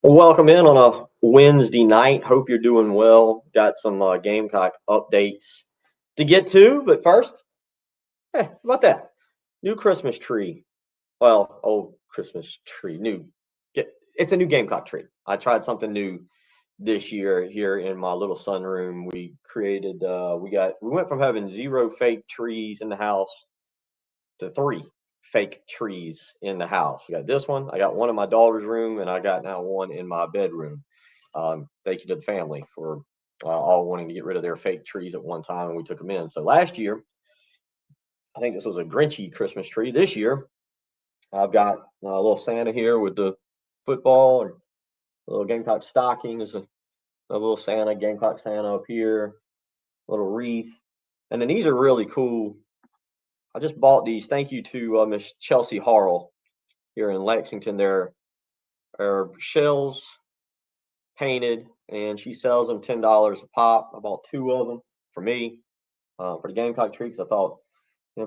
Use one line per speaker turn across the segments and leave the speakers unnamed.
Welcome in on a Wednesday night. Hope you're doing well. Got some Gamecock updates to get to, but first, how about that new Christmas tree? Well, old Christmas tree, new. It's a new Gamecock tree. I tried something new this year here in my little sunroom. We created. We went from having zero fake trees in the house to three fake trees in the house. We got this one. I got one in my daughter's room, and I got now one in my bedroom. Thank you to the family for all wanting to get rid of their fake trees at one time, and we took them in. So last year, I think this was a Grinchy Christmas tree. This year, I've got a little Santa here with the football and a little Gamecock stocking. There's a little Santa, Gamecock Santa up here, a little wreath. And then these are really cool. I just bought these. Thank you to Miss Chelsea Harrell here in Lexington. They're shells painted, and she sells them $10 a pop. I bought two of them for me for the Gamecock tree because I thought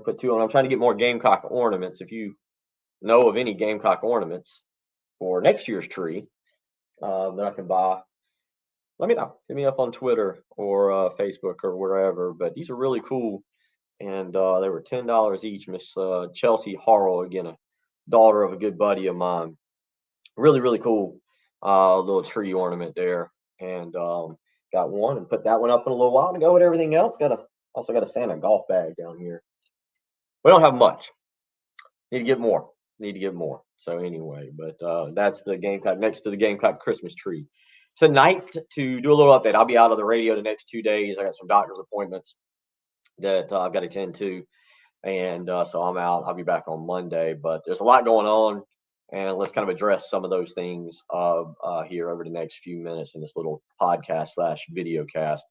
put two on. I'm trying to get more Gamecock ornaments. If you know of any Gamecock ornaments for next year's tree that I can buy, let me know. Hit me up on Twitter or Facebook or wherever. But these are really cool, and they were $10 each. Miss Chelsea Harrell, again, a daughter of a good buddy of mine. Really, really cool little tree ornament there, and got one and put that one up in a little while to go with everything else. Also got a Santa golf bag down here. We don't have much. Need to get more. Need to get more. So anyway, but that's the Gamecock next to the Gamecock Christmas tree. Tonight to do a little update. I'll be out of the radio the next 2 days. I got some doctor's appointments that I've got to attend to, and so I'm out. I'll be back on Monday. But there's a lot going on, and let's kind of address some of those things here over the next few minutes in this little podcast slash video cast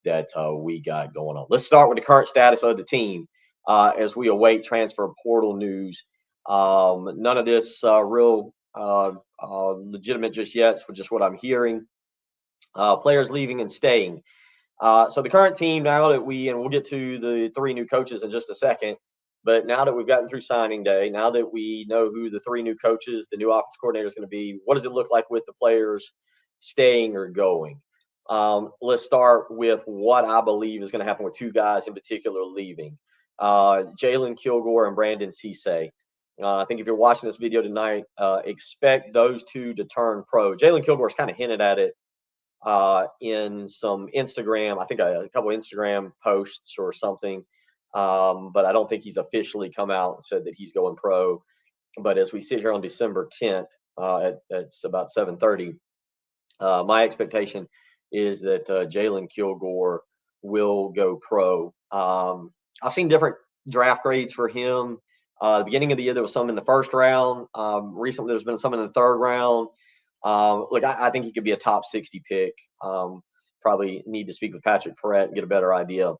that we got going on. Let's start with the current status of the team as we await transfer portal news. None of this real legitimate just yet, for just what I'm hearing. Players leaving and staying. So the current team, now that and we'll get to the three new coaches in just a second, but now that we've gotten through signing day, now that we know who the three new coaches, the new offense coordinator is going to be, what does it look like with the players staying or going? Let's start with what I believe is going to happen with two guys in particular leaving. Jalen Kilgore and Brandon Cisse. I think if you're watching this video tonight, expect those two to turn pro. Jalen Kilgore's kind of hinted at it in some Instagram, I think a couple Instagram posts or something. But I don't think he's officially come out and said that he's going pro. But as we sit here on December 10th, it's about 7:30. My expectation is that Jalen Kilgore will go pro. I've seen different draft grades for him. The beginning of the year, there was some in the first round. Recently, there's been some in the third round. Look, I think he could be a top 60 pick. Probably need to speak with Patrick Perrett and get a better idea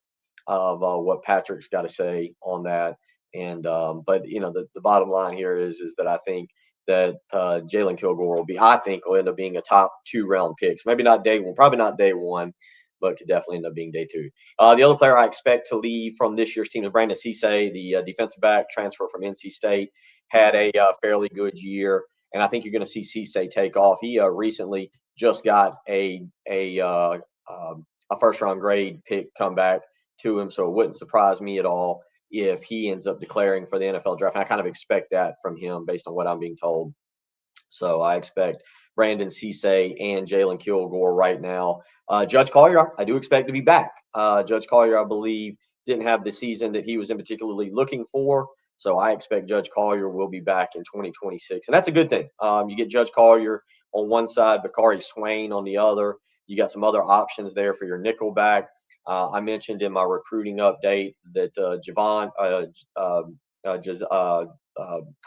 of what Patrick's got to say on that. And but the bottom line here is that I think that Jalen Kilgore will end up being a top 2 round pick. So maybe not day one, probably not day one, but could definitely end up being day 2. The other player I expect to leave from this year's team is Brandon Cisse, the defensive back transfer from NC State. Had a fairly good year, and I think you're going to see Cisse take off. He recently just got a first round grade pick come back to him, so it wouldn't surprise me at all if he ends up declaring for the NFL draft. And I kind of expect that from him based on what I'm being told. So I expect Brandon Cisse and Jalen Kilgore right now. Judge Collier, I do expect to be back. Judge Collier, I believe, didn't have the season that he was in particularly looking for. So I expect Judge Collier will be back in 2026. And that's a good thing. You get Judge Collier on one side, Bakari Swain on the other. You got some other options there for your nickel back. I mentioned in my recruiting update that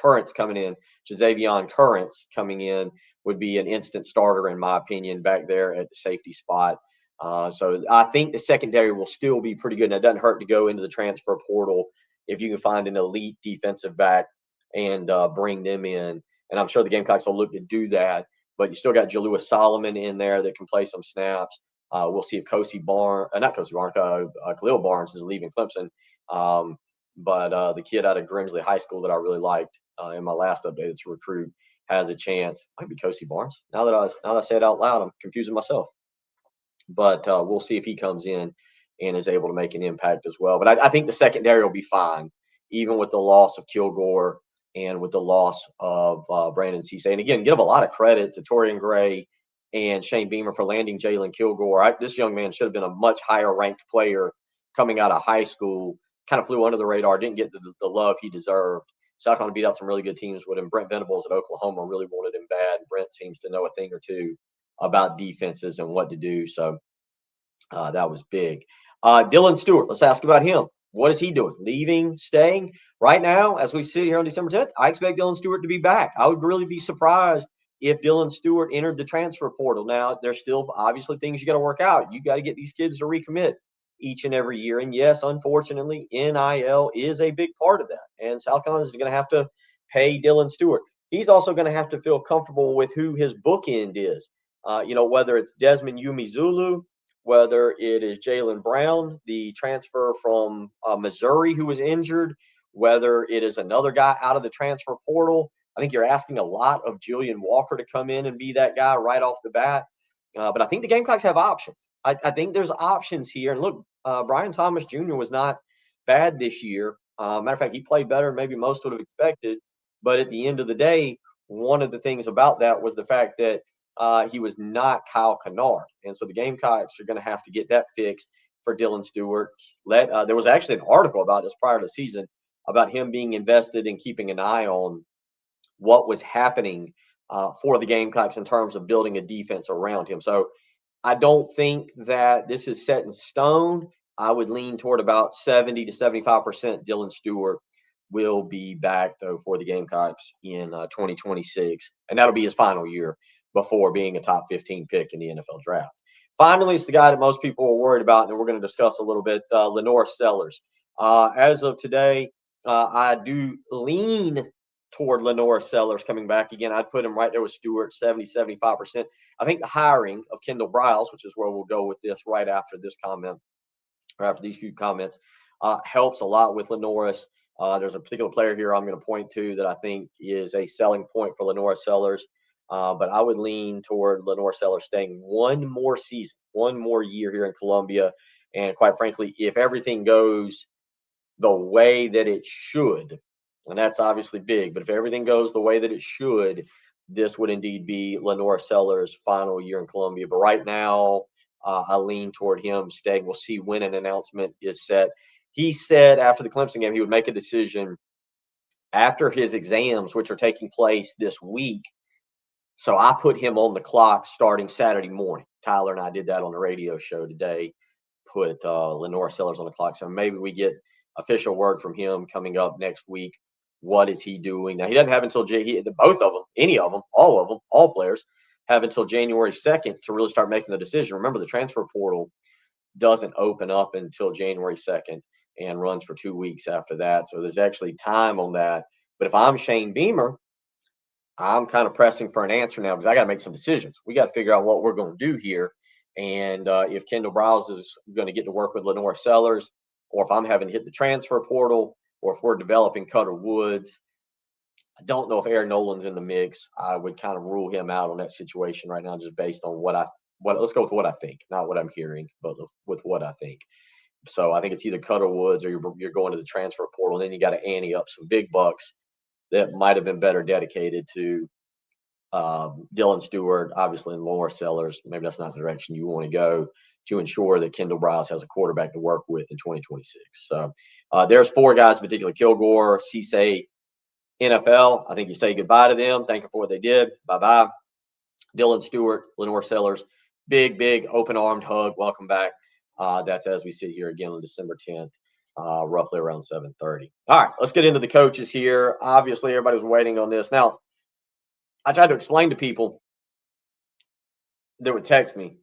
Currents coming in, Jazavion Currents coming in would be an instant starter, in my opinion, back there at the safety spot. So I think the secondary will still be pretty good. And it doesn't hurt to go into the transfer portal if you can find an elite defensive back and bring them in. And I'm sure the Gamecocks will look to do that. But you still got Jalewis Solomon in there that can play some snaps. We'll see if Khalil Barnes is leaving Clemson. But the kid out of Grimsley High School that I really liked in my last update, it's a recruit. has a chance. Might be Kosi Barnes. Now that I say it out loud, I'm confusing myself. But we'll see if he comes in and is able to make an impact as well. But I think the secondary will be fine, even with the loss of Kilgore and with the loss of Brandon Cisse. And again, give a lot of credit to Torian Gray and Shane Beamer for landing Jalen Kilgore. This young man should have been a much higher ranked player coming out of high school. Kind of flew under the radar, didn't get the love he deserved. South Carolina beat out some really good teams with him. Brent Venables at Oklahoma really wanted him bad. Brent seems to know a thing or two about defenses and what to do. So that was big. Dylan Stewart, let's ask about him. What is he doing? Leaving, staying? Right now, as we sit here on December 10th, I expect Dylan Stewart to be back. I would really be surprised if Dylan Stewart entered the transfer portal. Now, there's still obviously things you got to work out. You got to get these kids to recommit each and every year. And yes, unfortunately, NIL is a big part of that. And South Carolina is going to have to pay Dylan Stewart. He's also going to have to feel comfortable with who his bookend is. Whether it's Desmond Umizulu, whether it is Jalen Brown, the transfer from Missouri who was injured, whether it is another guy out of the transfer portal. I think you're asking a lot of Julian Walker to come in and be that guy right off the bat. But I think the Gamecocks have options. I think there's options here. And look, Brian Thomas Jr. was not bad this year. Matter of fact, he played better than maybe most would have expected. But at the end of the day, one of the things about that was the fact that he was not Kyle Kennard. And so the Gamecocks are going to have to get that fixed for Dylan Stewart. There was actually an article about this prior to the season about him being invested in keeping an eye on what was happening for the Gamecocks in terms of building a defense around him. So I don't think that this is set in stone. I would lean toward about 70 to 75% Dylan Stewart will be back, though, for the Gamecocks in 2026. And that'll be his final year before being a top 15 pick in the NFL draft. Finally, it's the guy that most people are worried about, and we're going to discuss a little bit, LaNorris Sellers. As of today, I do lean toward LaNorris Sellers coming back again. I'd put him right there with Stewart, 70, 75%. I think the hiring of Kendall Briles, which is where we'll go with this right after this comment, or after these few comments, helps a lot with LaNorris. There's a particular player here I'm going to point to that I think is a selling point for LaNorris Sellers. But I would lean toward LaNorris Sellers staying one more season, one more year here in Columbia. And quite frankly, if everything goes the way that it should, and that's obviously big, but if everything goes the way that it should, this would indeed be LaNorris Sellers' final year in Columbia. But right now, I lean toward him staying. We'll see when an announcement is set. He said after the Clemson game, he would make a decision after his exams, which are taking place this week. So I put him on the clock starting Saturday morning. Tyler and I did that on the radio show today, put LaNorris Sellers on the clock. So maybe we get official word from him coming up next week. What is he doing? Now, he doesn't have until both of them, any of them, all players have until January 2nd to really start making the decision. Remember, the transfer portal doesn't open up until January 2nd and runs for 2 weeks after that. So there's actually time on that. But if I'm Shane Beamer, I'm kind of pressing for an answer now because I got to make some decisions. We got to figure out what we're going to do here. And if Kendall Briles is going to get to work with LaNorris Sellers, or if I'm having to hit the transfer portal, or if we're developing Cutter Woods, I don't know if Aaron Nolan's in the mix. I would kind of rule him out on that situation right now, just based on let's go with what I think, not what I'm hearing, but with what I think. So I think it's either Cutter Woods or you're going to the transfer portal, and then you got to ante up some big bucks that might have been better dedicated to Dylan Stewart, obviously, and LaNorris Sellers. Maybe that's not the direction you want to go to ensure that Kendall Briles has a quarterback to work with in 2026. So there's four guys, particularly Kilgore, Cisse, NFL. I think you say goodbye to them. Thank you for what they did. Bye-bye. Dylan Stewart, LaNorris Sellers, big, open-armed hug. Welcome back. That's as we sit here again on December 10th. Roughly around 7:30. All right, let's get into the coaches here. Obviously, everybody was waiting on this. Now, I tried to explain to people that would text me.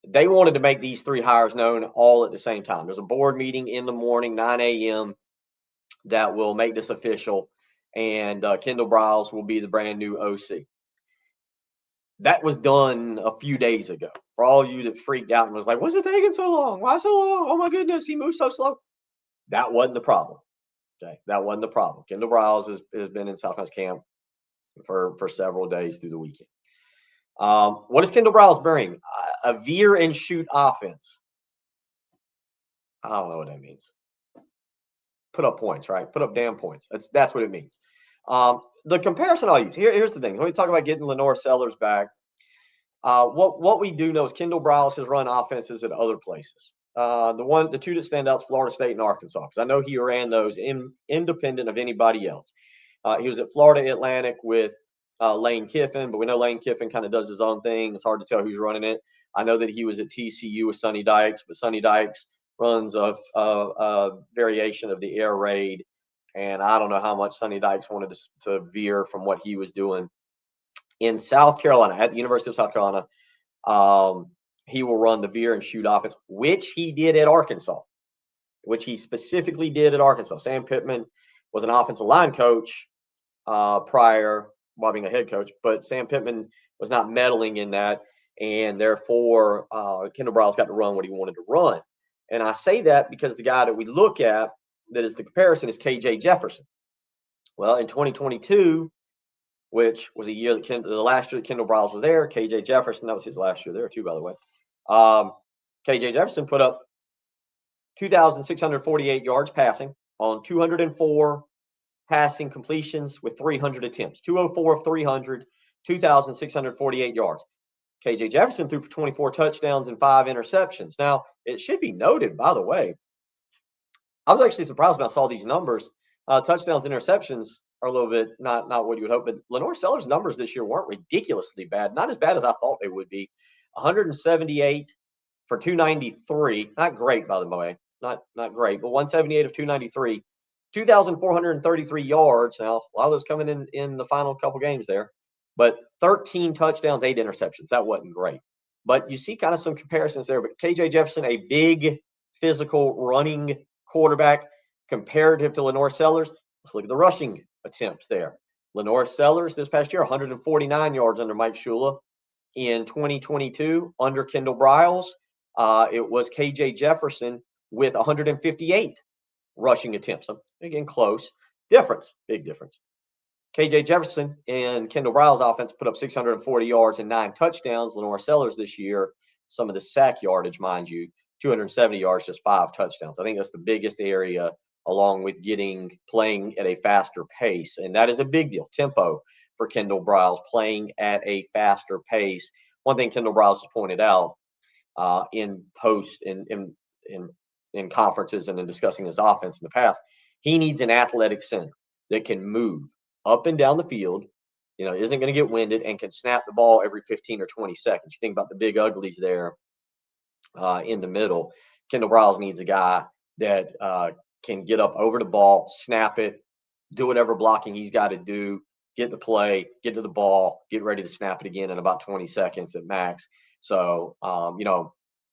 They wanted to make these three hires known all at the same time. There's a board meeting in the morning, 9 a.m., that will make this official, and Kendall Briles will be the brand new OC. That was done a few days ago. For all of you that freaked out and was like, what's it taking so long? Why so long? Oh, my goodness, he moves so slow. That wasn't the problem. Okay, that wasn't the problem. Kendall Briles has been in South Carolina's camp for several days through the weekend. What is Kendall Briles bringing? A veer and shoot offense. I don't know what that means. Put up points, right? Put up damn points. That's what it means. The comparison I'll use here's the thing. When we talk about getting Lenore Sellers back, what we do know is Kendall Briles has run offenses at other places. The two that stand out is Florida State and Arkansas, because I know he ran those independent of anybody else. He was at Florida Atlantic with Lane Kiffin, but we know Lane Kiffin kind of does his own thing. It's hard to tell who's running it. I know that he was at TCU with Sonny Dykes, but Sonny Dykes runs a variation of the air raid, and I don't know how much Sonny Dykes wanted to veer from what he was doing in South Carolina at the University of South Carolina. He will run the veer and shoot offense, which he did at Arkansas, which he specifically did at Arkansas. Sam Pittman was an offensive line coach prior, while being a head coach, but Sam Pittman was not meddling in that, and therefore Kendall Briles got to run what he wanted to run. And I say that because the guy that we look at that is the comparison is KJ Jefferson. Well, in 2022, which was a year that the last year that Kendall Briles was there, KJ Jefferson, that was his last year there too, by the way. KJ Jefferson put up 2,648 yards passing on 204 passing completions with 300 attempts. 204 of 300, 2,648 yards. KJ Jefferson threw for 24 touchdowns and 5 interceptions. Now, it should be noted, by the way, I was actually surprised when I saw these numbers. Touchdowns, interceptions are a little bit not what you would hope, but Lenore Sellers' numbers this year weren't ridiculously bad. Not as bad as I thought they would be. 178 for 293. Not great, by the way. Not great, but 178 of 293. 2,433 yards. Now, a lot of those coming in the final couple games there, but 13 touchdowns, 8 interceptions. That wasn't great. But you see kind of some comparisons there. But KJ Jefferson, a big physical running quarterback comparative to Lenore Sellers. Let's look at the rushing attempts there. Lenore Sellers this past year, 149 yards under Mike Shula. In 2022, under Kendall Briles, it was KJ Jefferson with 158 rushing attempts. Again, close. Big difference. KJ Jefferson and Kendall Briles' offense put up 640 yards and 9 touchdowns. Lenore Sellers this year, some of the sack yardage, mind you, 270 yards, just 5 touchdowns. I think that's the biggest area, along with playing at a faster pace. And that is a big deal. Tempo for Kendall Briles, playing at a faster pace. One thing Kendall Briles has pointed out in conferences and in discussing his offense in the past, he needs an athletic center that can move up and down the field, isn't going to get winded, and can snap the ball every 15 or 20 seconds. You think about the big uglies there in the middle. Kendall Briles needs a guy that can get up over the ball, snap it, do whatever blocking he's got to do, get the play, get to the ball, get ready to snap it again in about 20 seconds at max. So,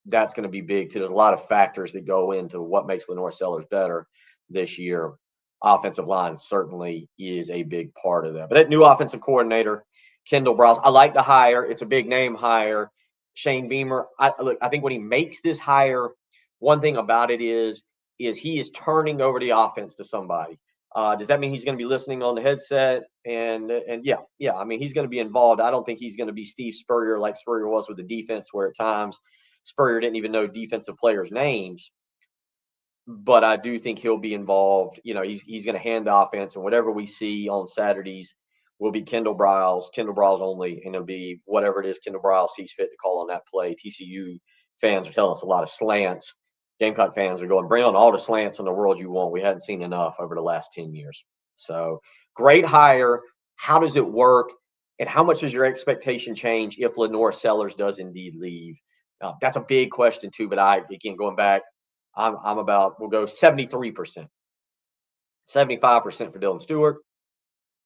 that's going to be big too. There's a lot of factors that go into what makes Lenore Sellers better this year. Offensive line certainly is a big part of that. But that new offensive coordinator, Kendall Briles, I like the hire. It's a big name hire. Shane Beamer, I think when he makes this hire, one thing about it is he is turning over the offense to somebody. Does that mean he's going to be listening on the headset? And yeah. I mean, he's going to be involved. I don't think he's going to be Steve Spurrier like Spurrier was with the defense, where at times Spurrier didn't even know defensive players' names. But I do think he'll be involved. He's going to hand the offense, and whatever we see on Saturdays will be Kendall Briles only, and it'll be whatever it is Kendall Briles sees fit to call on that play. TCU fans are telling us a lot of slants. Gamecock fans are going, bring on all the slants in the world you want. We hadn't seen enough over the last 10 years. So great hire. How does it work? And how much does your expectation change if Lenore Sellers does indeed leave? That's a big question too, but going back, we'll go 73%, 75% for Dylan Stewart.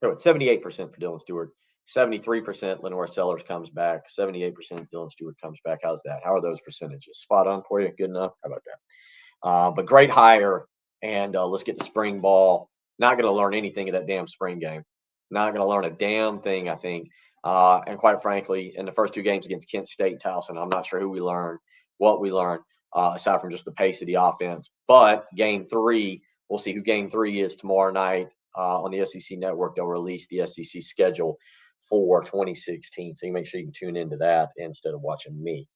78% for Dylan Stewart, 73% Lenore Sellers comes back, 78% Dylan Stewart comes back. How's that? How are those percentages? Spot on for you? Good enough? How about that? But great hire, and let's get to spring ball. Not going to learn anything in that damn spring game. Not going to learn a damn thing, I think. And quite frankly, in the first 2 games against Kent State and Towson, I'm not sure what we learned, aside from just the pace of the offense. But game 3, we'll see who game 3 is tomorrow night on the SEC Network, they'll release the SEC schedule for 2016. So you make sure you can tune into that instead of watching me.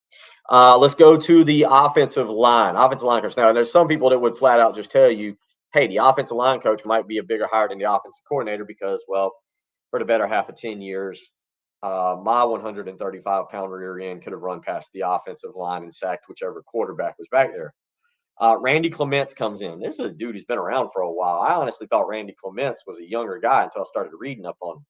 Let's go to the offensive line. Offensive line coach. Now, there's some people that would flat out just tell you, hey, the offensive line coach might be a bigger hire than the offensive coordinator because, well, for the better half of 10 years, my 135-pound rear end could have run past the offensive line and sacked whichever quarterback was back there. Randy Clements comes in. This is a dude who's been around for a while. I honestly thought Randy Clements was a younger guy until I started reading up on him.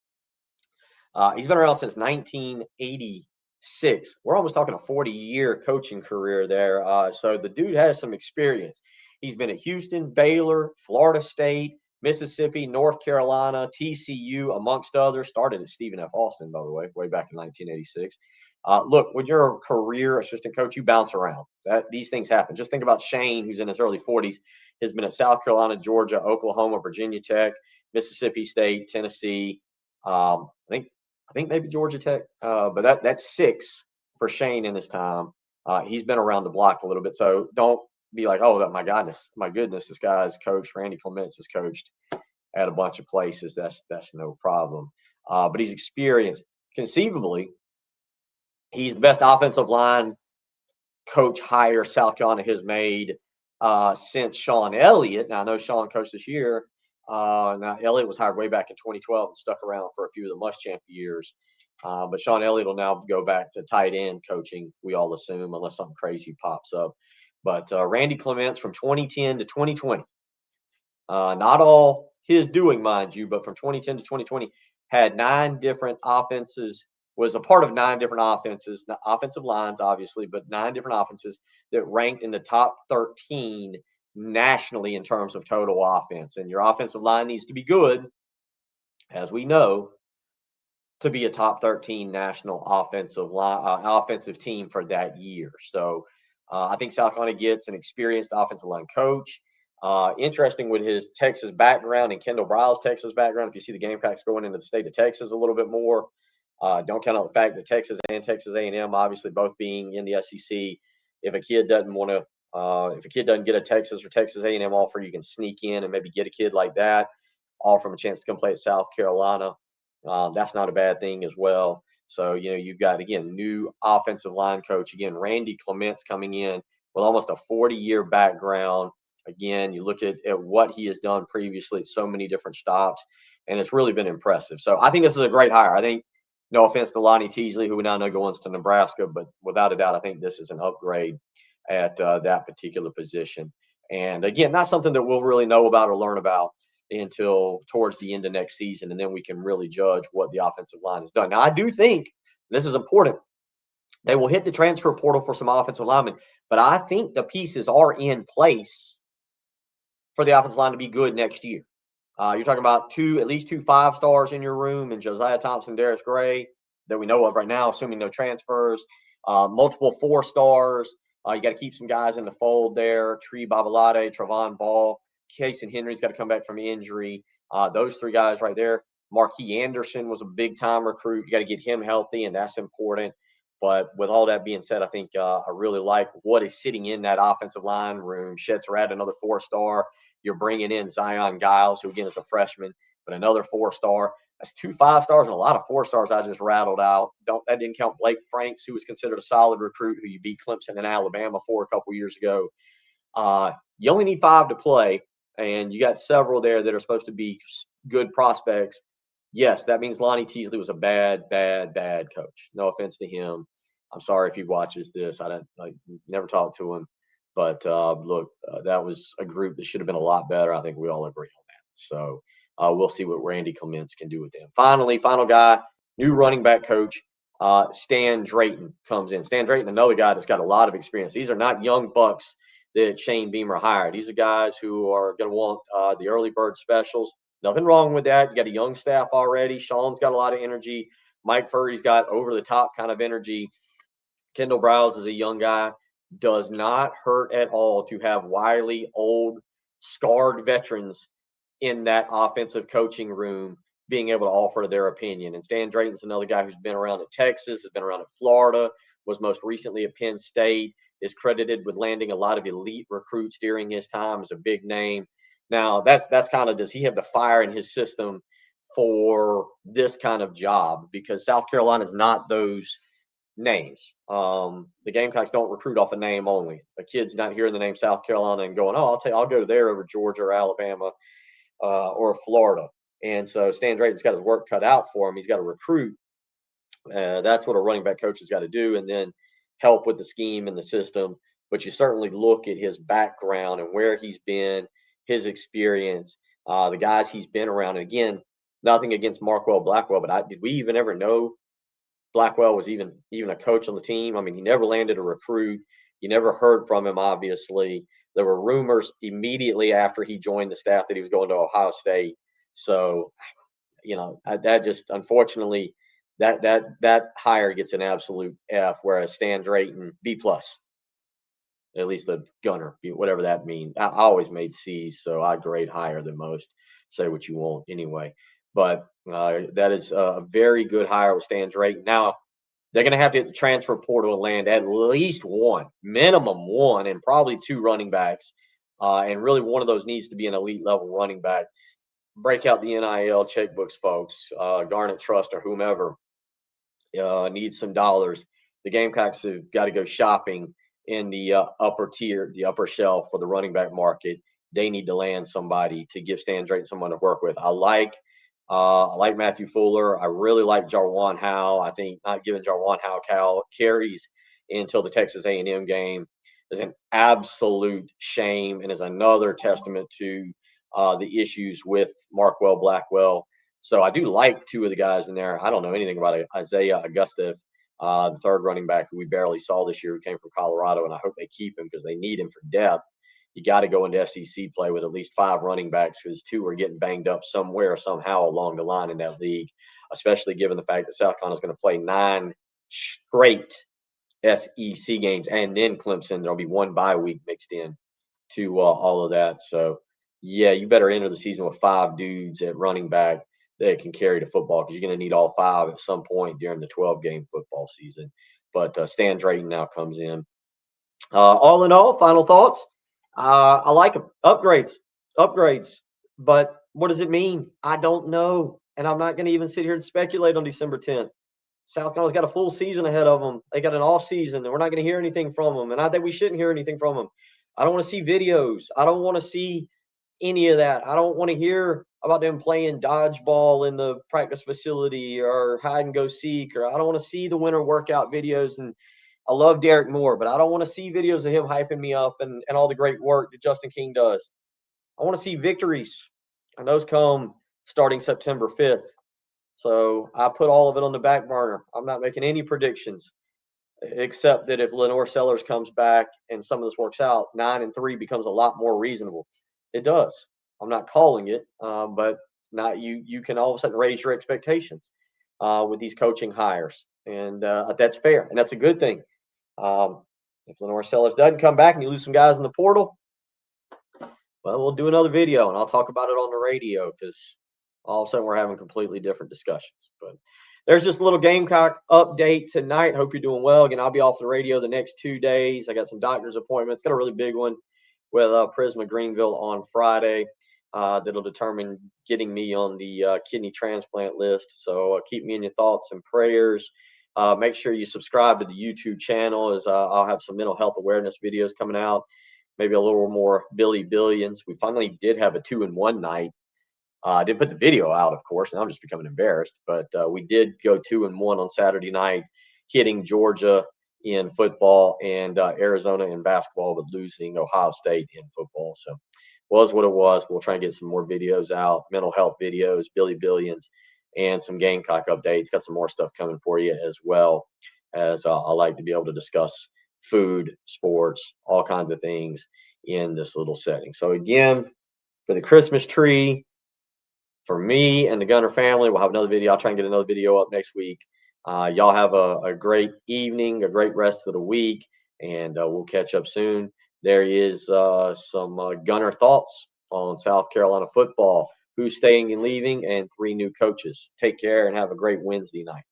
He's been around since 1986. We're almost talking a 40-year coaching career there. So the dude has some experience. He's been at Houston, Baylor, Florida State, Mississippi, North Carolina, TCU, amongst others. Started at Stephen F. Austin, by the way back in 1986. Look, when you're a career assistant coach, you bounce around. These things happen. Just think about Shane, who's in his early 40s, has been at South Carolina, Georgia, Oklahoma, Virginia Tech, Mississippi State, Tennessee. I think maybe Georgia Tech, but that's 6 for Shane in his time. He's been around the block a little bit, so don't be like, oh, my goodness, this guy's coached. Randy Clements has coached at a bunch of places. That's no problem. But he's experienced. Conceivably, he's the best offensive line coach hire South Carolina has made since Sean Elliott. Now, I know Sean coached this year. Now, Elliott was hired way back in 2012 and stuck around for a few of the Muschamp years. But Sean Elliott will now go back to tight end coaching, we all assume, unless something crazy pops up. But Randy Clements from 2010 to 2020, not all his doing, mind you, but from 2010 to 2020, had 9 different offenses, was a part of 9 different offenses, not offensive lines, obviously, but 9 different offenses that ranked in the top 13 nationally in terms of total offense. And your offensive line needs to be good, as we know, to be a top 13 national offensive team for that year. So I think South Carolina gets an experienced offensive line coach. Interesting with his Texas background and Kendall Briles' Texas background. If you see the Gamecocks going into the state of Texas a little bit more, don't count on the fact that Texas and Texas A&M, obviously both being in the SEC, if a kid doesn't want to, if a kid doesn't get a Texas or Texas A&M offer, you can sneak in and maybe get a kid like that, offer him a chance to come play at South Carolina. That's not a bad thing as well. So, you've got, again, new offensive line coach. Again, Randy Clements coming in with almost a 40-year background. Again, you look at what he has done previously at so many different stops, and it's really been impressive. So I think this is a great hire. I think, no offense to Lonnie Teasley, who we now know goes to Nebraska, but without a doubt, I think this is an upgrade at that particular position. And again, not something that we'll really know about or learn about until towards the end of next season, and then we can really judge what the offensive line has done. Now, I do think this is important. They will hit the transfer portal for some offensive linemen, but I think the pieces are in place for the offensive line to be good next year. You're talking about at least 2 5-stars in your room, and Josiah Thompson, Darius Gray, that we know of right now, assuming no transfers. Multiple 4-stars. You got to keep some guys in the fold there. Tree Babalade, Travon Ball, Casey Henry's got to come back from injury. Those 3 guys right there. Marquis Anderson was a big-time recruit. You got to get him healthy, and that's important. But with all that being said, I think I really like what is sitting in that offensive line room. Schetzer had another 4-star. You're bringing in Zion Giles, who, again, is a freshman, but another 4-star. That's 2 5-stars and a lot of 4-stars I just rattled out. That didn't count Blake Franks, who was considered a solid recruit, who you beat Clemson and Alabama for a couple years ago. You only need 5 to play, and you got several there that are supposed to be good prospects. Yes, that means Lonnie Teasley was a bad coach. No offense to him. I'm sorry if he watches this. I never talked to him. But look, that was a group that should have been a lot better. I think we all agree on that. So we'll see what Randy Clements can do with them. Finally, final guy, new running back coach, Stan Drayton comes in. Stan Drayton, another guy that's got a lot of experience. These are not young bucks that Shane Beamer hired. These are guys who are going to want the early bird specials. Nothing wrong with that. You got a young staff already. Sean's got a lot of energy. Mike Furry's got over-the-top kind of energy. Kendall Briles is a young guy. Does not hurt at all to have wily, old, scarred veterans in that offensive coaching room being able to offer their opinion. And Stan Drayton's another guy who's been around at Texas, has been around at Florida, was most recently at Penn State, is credited with landing a lot of elite recruits during his time as a big name. Now, that's kind of, does he have the fire in his system for this kind of job? Because South Carolina is not those names. The Gamecocks don't recruit off a name only. A kid's not hearing the name South Carolina and going, "Oh, I'll go there over Georgia or Alabama or Florida." And so Stan Drayton's got his work cut out for him. He's got to recruit. That's what a running back coach has got to do, and then help with the scheme and the system. But you certainly look at his background and where he's been, his experience, the guys he's been around. And again, nothing against Markwell Blackwell, but did we even ever know Blackwell was even a coach on the team? I mean, he never landed a recruit. You never heard from him, obviously. There were rumors immediately after he joined the staff that he was going to Ohio State. So, that just, unfortunately, that hire gets an absolute F, whereas Stan Drayton B plus, at least the gunner, whatever that means. I always made C's, so I grade higher than most. Say what you want anyway, but that is a very good hire with Stan Drayton. Now they're going to have to hit the transfer portal and land at least one, minimum one, and probably two running backs. And really, one of those needs to be an elite level running back. Break out the NIL checkbooks, folks. Garnet Trust or whomever needs some dollars. The Gamecocks have got to go shopping in the upper tier, the upper shelf for the running back market. They need to land somebody to give Stan Drayton someone to work with. I like Matthew Fuller. I really like Jarwan Howe. I think not giving Jarwan Howe carries until the Texas A&M game is an absolute shame and is another testament to the issues with Markwell Blackwell. So I do like two of the guys in there. I don't know anything about Isaiah Augusta, the third running back who we barely saw this year, who came from Colorado, and I hope they keep him because they need him for depth. You got to go into SEC play with at least 5 running backs because 2 are getting banged up somewhere, somehow along the line in that league, especially given the fact that South Carolina is going to play 9 straight SEC games and then Clemson. There'll be 1 bye week mixed in to all of that. So, yeah, you better enter the season with 5 dudes at running back that can carry the football because you're going to need all 5 at some point during the 12-game football season. But Stan Drayton now comes in. All in all, final thoughts. I like them. Upgrades. But what does it mean? I don't know. And I'm not going to even sit here and speculate on December 10th. South Carolina's got a full season ahead of them. They got an off season, and we're not going to hear anything from them. And I think we shouldn't hear anything from them. I don't want to see videos. I don't want to see any of that. I don't want to hear about them playing dodgeball in the practice facility or hide and go seek, or I don't want to see the winter workout videos. And I love Derek Moore, but I don't want to see videos of him hyping me up and all the great work that Justin King does. I want to see victories, and those come starting September 5th. So I put all of it on the back burner. I'm not making any predictions, except that if Lenore Sellers comes back and some of this works out, 9-3 becomes a lot more reasonable. It does. I'm not calling it, but not you can all of a sudden raise your expectations with these coaching hires, and that's fair, and that's a good thing. If Lenore Sellers doesn't come back and you lose some guys in the portal, well, we'll do another video and I'll talk about it on the radio because all of a sudden we're having completely different discussions. But there's just a little Gamecock update tonight. Hope you're doing well. Again, I'll be off the radio the next 2 days. I got some doctor's appointments. Got a really big one with Prisma Greenville on Friday that'll determine getting me on the kidney transplant list. So keep me in your thoughts and prayers. Make sure you subscribe to the YouTube channel as I'll have some mental health awareness videos coming out. Maybe a little more Billy Billions. We finally did have a 2-in-1 night. I did put the video out, of course, and I'm just becoming embarrassed. But we did go 2-1 on Saturday night, hitting Georgia in football and Arizona in basketball, but losing Ohio State in football. So was what it was. We'll try and get some more videos out, mental health videos, Billy Billions, and some Gamecock updates. Got some more stuff coming for you as well, as I like to be able to discuss food, sports, all kinds of things in this little setting. So again, for the Christmas tree, for me and the Gunner family, we'll have another video. I'll try and get another video up next week. Y'all have a great evening, a great rest of the week, and we'll catch up soon. There is some Gunner thoughts on South Carolina football, who's staying and leaving, and 3 new coaches. Take care and have a great Wednesday night.